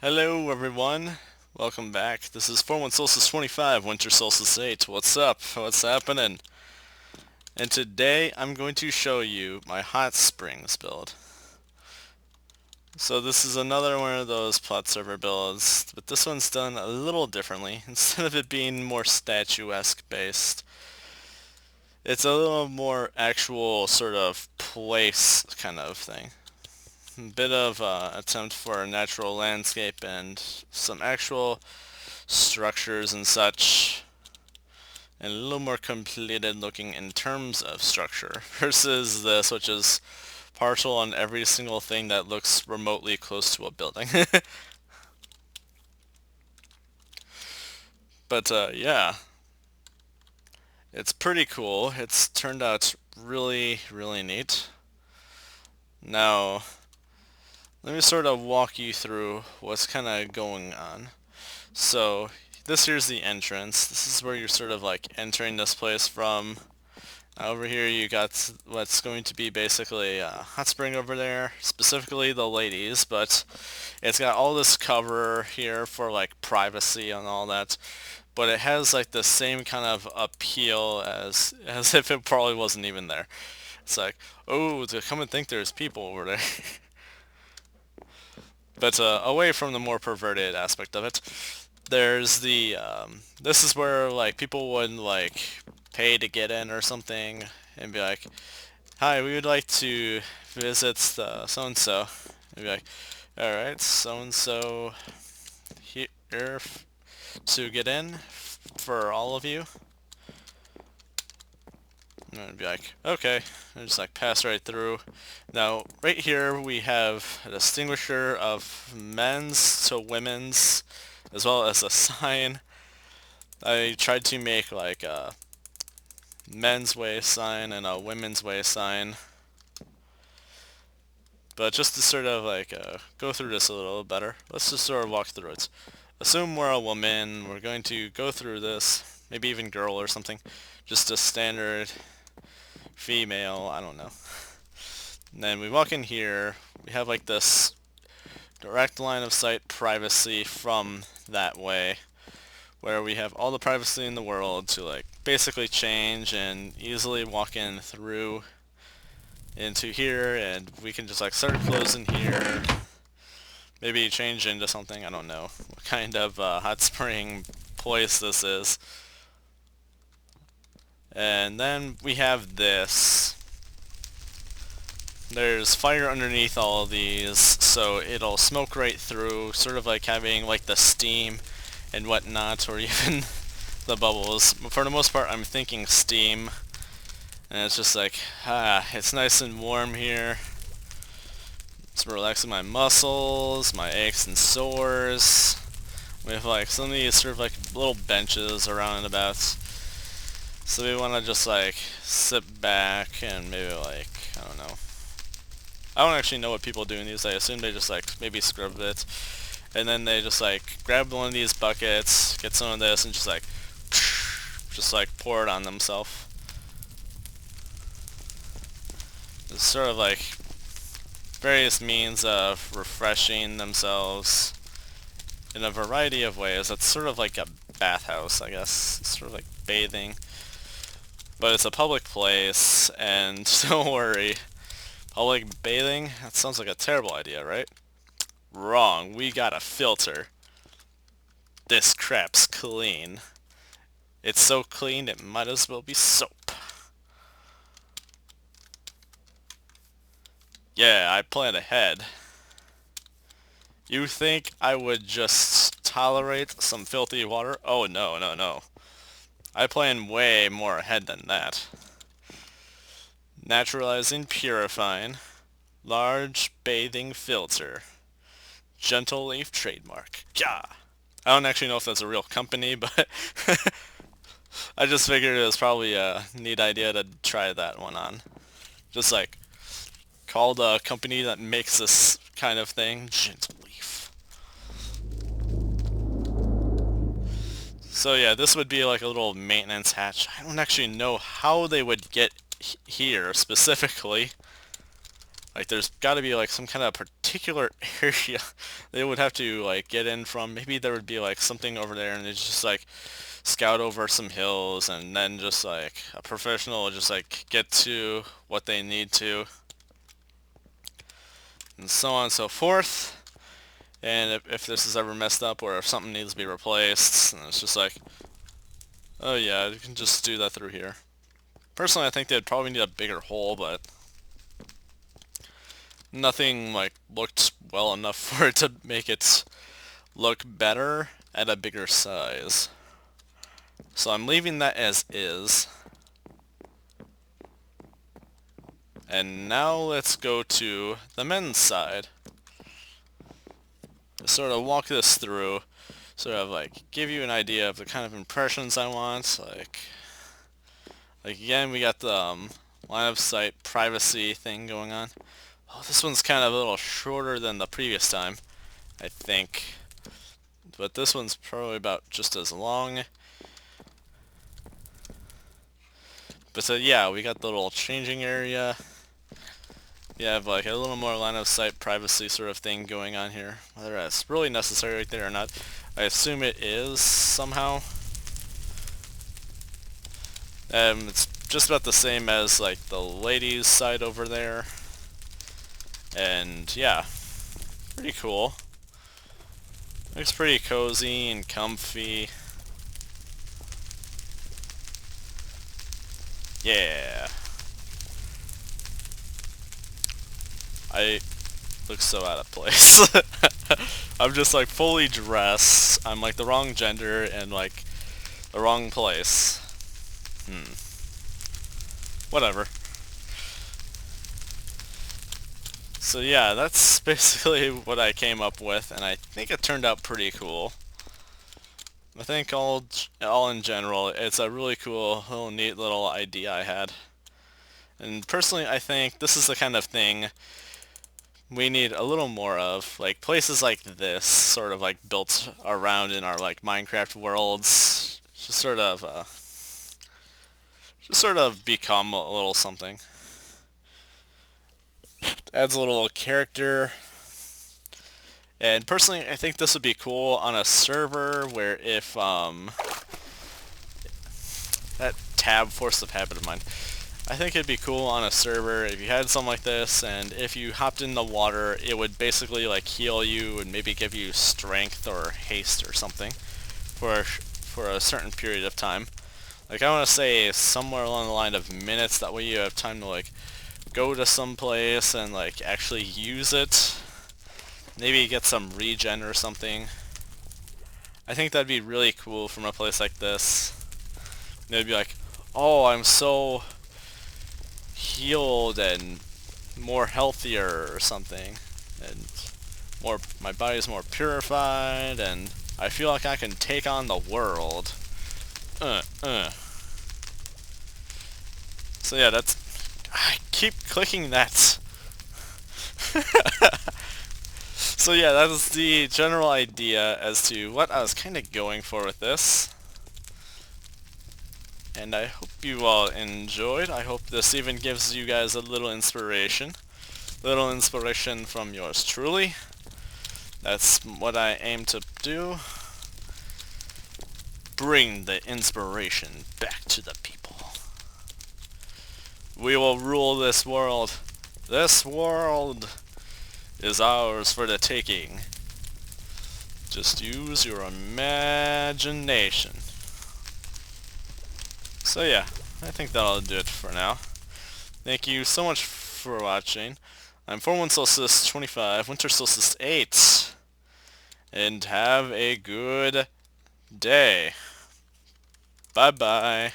Hello everyone, welcome back. This is 41 Solstice 25, Winter Solstice 8. What's up? What's happening? And today I'm going to show you my hot springs build. So this is another one of those plot server builds, but this one's done a little differently. Instead of it being more statuesque based, it's a little more actual sort of place kind of thing. Bit of attempt for a natural landscape and some actual structures and such, and a little more completed looking in terms of structure versus this, which is partial on every single thing that looks remotely close to a building. But yeah, it's pretty cool. It's turned out really, really neat. Now, let me sort of walk you through what's kind of going on. So, this here's the entrance. This is where you're sort of like entering this place from. Over here you got what's going to be basically a hot spring over there, specifically the ladies, but it's got all this cover here for like privacy and all that, but it has like the same kind of appeal as if it probably wasn't even there. It's like, oh, to come and think there's people over there. But away from the more perverted aspect of it, there's the this is where like people would like pay to get in or something and be like, hi, we would like to visit the so and so. And be like, all right, so and so here to get in for all of you. And I'd be like, okay, and just like pass right through. Now, right here we have a distinguisher of men's to women's, as well as a sign. I tried to make like a men's way sign and a women's way sign, but just to sort of like go through this a little better, let's just sort of walk through it. Assume we're a woman, we're going to go through this, maybe even girl or something, just a standard female, I don't know. And then we walk in here, we have like this direct line of sight privacy from that way, where we have all the privacy in the world to like basically change and easily walk in through into here, and we can just like start closing here, maybe change into something, I don't know what kind of hot spring place this is. And then we have this. There's fire underneath all of these, so it'll smoke right through, sort of like having like the steam and whatnot, or even the bubbles. For the most part, I'm thinking steam, and it's just like, it's nice and warm here. It's relaxing my muscles, my aches and sores. We have like some of these sort of like little benches around and about. So we want to just like sit back and maybe like, I don't know. I don't actually know what people do in these. I assume they just like maybe scrub it. And then they just like grab one of these buckets, get some of this, and just like pour it on themselves. It's sort of like various means of refreshing themselves in a variety of ways. It's sort of like a bathhouse, I guess. It's sort of like bathing. But it's a public place, and don't worry. Public bathing? That sounds like a terrible idea, right? Wrong. We got a filter. This crap's clean. It's so clean it might as well be soap. Yeah, I planned ahead. You think I would just tolerate some filthy water? Oh no, no, no. I plan way more ahead than that. Naturalizing, purifying. Large bathing filter. Gentle Leaf trademark. Yeah. I don't actually know if that's a real company, but I just figured it was probably a neat idea to try that one on. Just like, call the company that makes this kind of thing Gentle Leaf. So yeah, this would be like a little maintenance hatch. I don't actually know how they would get here specifically. Like there's got to be like some kind of particular area they would have to like get in from. Maybe there would be like something over there and they just like scout over some hills and then just like a professional would just like get to what they need to and so on and so forth. And if this is ever messed up or if something needs to be replaced, and it's just like, oh yeah, you can just do that through here. Personally, I think they'd probably need a bigger hole, but nothing like looked well enough for it to make it look better at a bigger size. So I'm leaving that as is. And now let's go to the men's side. Sort of walk this through, sort of like give you an idea of the kind of impressions I want. Like again, we got the line of sight privacy thing going on. Oh, this one's kind of a little shorter than the previous time, I think. But this one's probably about just as long. But so yeah, we got the little changing area. We have like a little more line of sight privacy sort of thing going on here. Whether that's really necessary right there or not, I assume it is somehow. It's just about the same as like the ladies' side over there. And yeah, pretty cool. Looks pretty cozy and comfy. Yeah. I look so out of place. I'm just like fully dressed. I'm like the wrong gender and like the wrong place. Whatever. So yeah, that's basically what I came up with, and I think it turned out pretty cool. I think all in general, it's a really cool, little neat little idea I had. And personally, I think this is the kind of thing we need a little more of. Like places like this, sort of like built around in our like Minecraft worlds, just sort of become a little something. Adds a little character. And personally, I think this would be cool on a server where if that tab forced the habit of mine. I think it'd be cool on a server if you had something like this, and if you hopped in the water, it would basically like heal you and maybe give you strength or haste or something for a certain period of time. Like I want to say somewhere along the line of minutes. That way you have time to like go to some place and like actually use it. Maybe get some regen or something. I think that'd be really cool from a place like this. They'd be like, oh, I'm so healed and more healthier or something, and my body's more purified, and I feel like I can take on the world. So yeah, I keep clicking that. So yeah, that is the general idea as to what I was kind of going for with this. And I hope you all enjoyed. I hope this even gives you guys a little inspiration. Little inspiration from yours truly. That's what I aim to do. Bring the inspiration back to the people. We will rule this world. This world is ours for the taking. Just use your imagination. So yeah, I think that'll do it for now. Thank you so much for watching. I'm 41 Solstice 25, Winter Solstice 8. And have a good day. Bye bye.